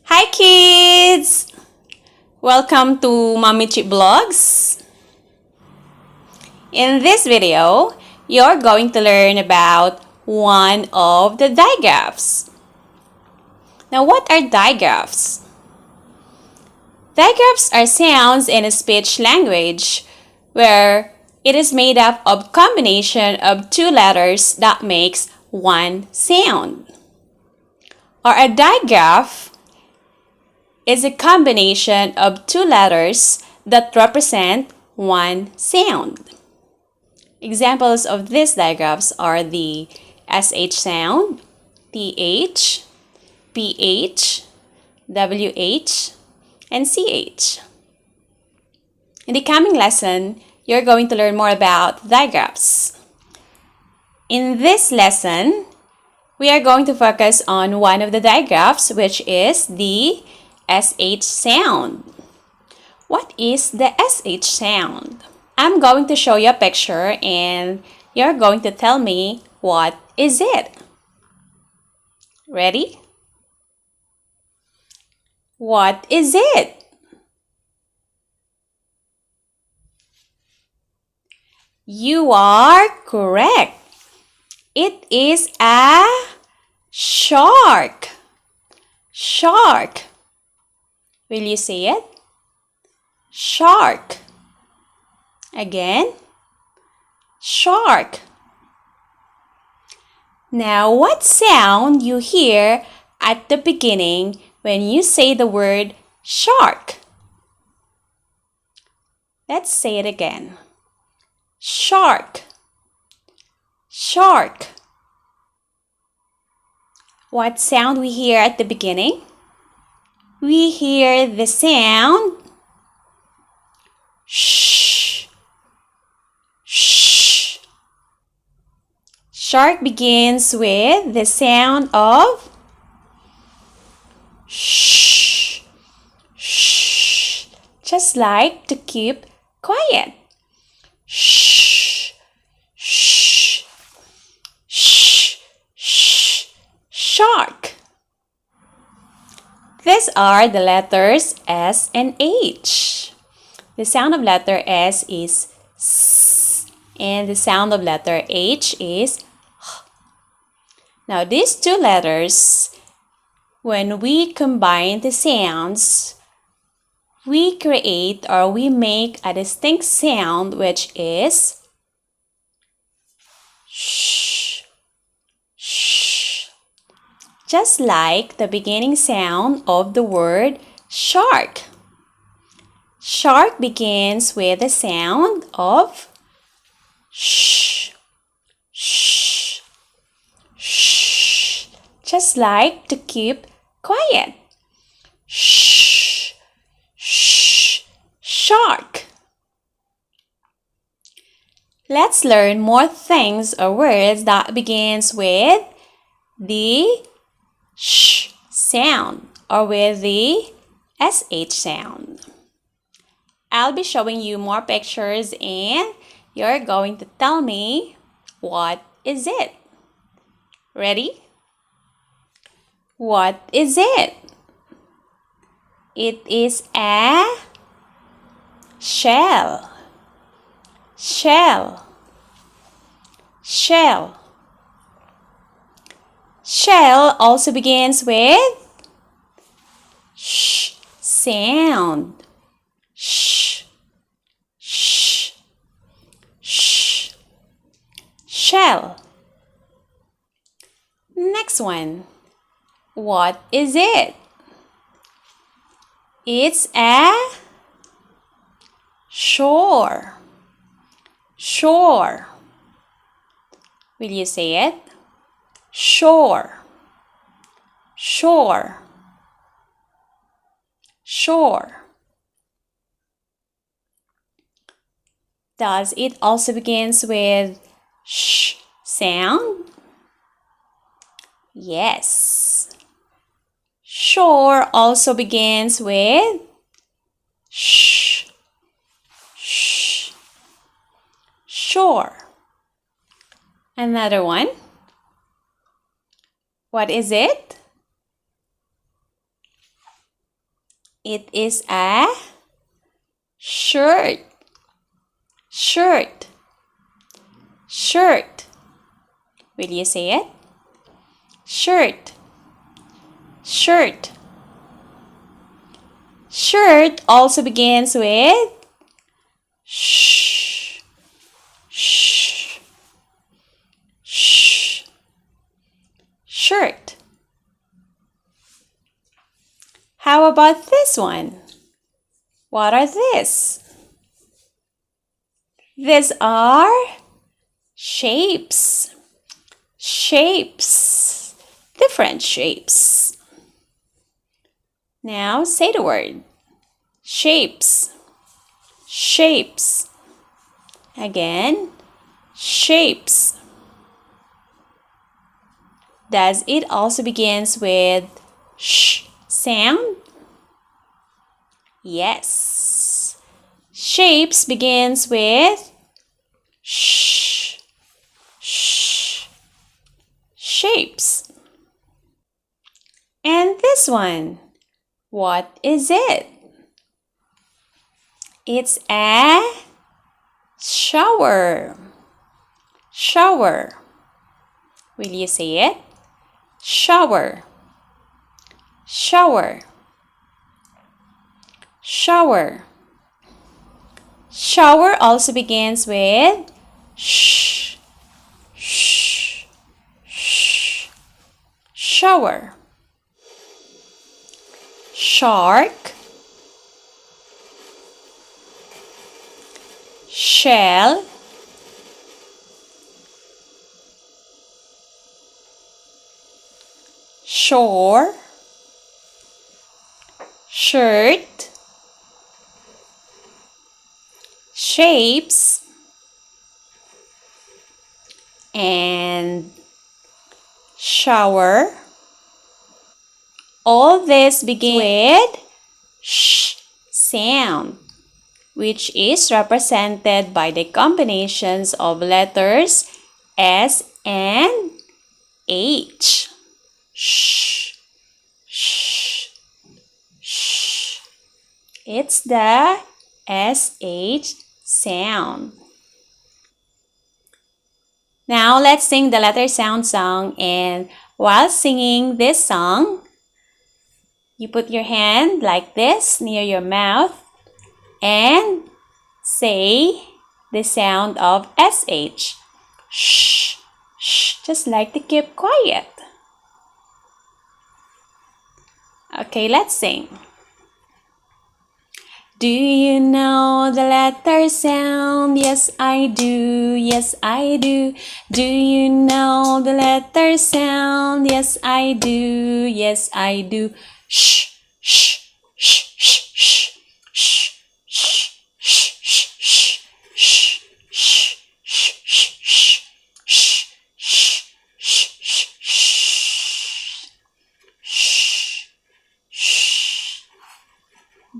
Hi kids! Welcome to Mommy Chip Vlogs. In this video, you're going to learn about one of the digraphs. Now, what are digraphs? Digraphs are sounds in a speech language where it is made up of combination of two letters that makes one sound. Or a digraph is a combination of two letters that represent one sound. Examples of these digraphs are the SH sound, TH, PH, WH, and CH. In the coming lesson, you're going to learn more about digraphs. In this lesson, we are going to focus on one of the digraphs, which is the SH sound. What is the SH sound? I'm going to show you a picture and you're going to tell me what is it. Ready? What is it? You are correct. It is a shark. Shark. Will you say it? Shark. Again. Shark. Now, what sound you hear at the beginning when you say the word shark? Let's say it again. Shark. Shark. What sound we hear at the beginning? We hear the sound shh. Shh. Shark begins with the sound of shh. Shh. Just like to keep quiet. Shh. Shh. Shh. Shh. Shark. These are the letters S and H. The sound of letter S is S, and the sound of letter H is H. Now, these two letters, when we combine the sounds, we create or we make a distinct sound, which is shh. Shh. Just like the beginning sound of the word shark. Shark begins with the sound of shh. Shh. Shh. Just like to keep quiet. Shh. Shh. Shark. Let's learn more things or words that begins with the sh sound or with the SH sound. I'll be showing you more pictures and you're going to tell me what is it. Ready? What is it? It is a shell. Shell. Shell. Shell also begins with sh sound. Sh. Sh. Sh. Shell. Next one. What is it? It's a shore. Shore. Will you say it? Shore. Shore. Shore. Does it also begins with sh sound? Yes. Shore also begins with sh. Sh. Shore. Another one. What is it? It is a shirt. Shirt. Shirt. Will you say it? Shirt. Shirt. Shirt also begins with sh. Sh. Sh. Shirt. How about this one? What are these? These are shapes. Shapes. Different shapes. Now say the word. Shapes. Shapes. Again, shapes. Does it also begins with sh sound? Yes. Shapes begins with sh. Sh. Shapes. And this one, what is it? It's a shower. Shower. Will you say it? Shower. Shower. Shower. Shower also begins with sh. Sh. Sh. Shower. Shark. Shell. Shore. Shirt. Shapes. And shower. All this begin with sh sound, which is represented by the combinations of letters S and H. Sh, sh, sh. It's the SH sound. Now let's sing the letter sound song, and while singing this song, you put your hand like this near your mouth and say the sound of SH. Shh, shh, just like to keep quiet. Okay, let's sing. Do you know the letter sound? Yes, I do. Yes, I do. Do you know the letter sound? Yes, I do. Yes, I do. Shh, shh, shh, shh, shh, shh, shh, shh, shh, shh, shh, shh, shh.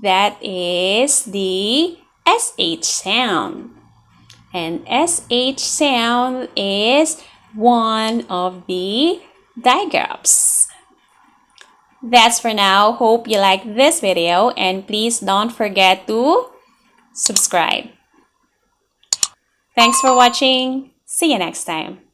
That is the SH sound. And SH sound is one of the digraphs. That's for now. Hope you like this video, and please don't forget to subscribe. Thanks for watching. See you next time.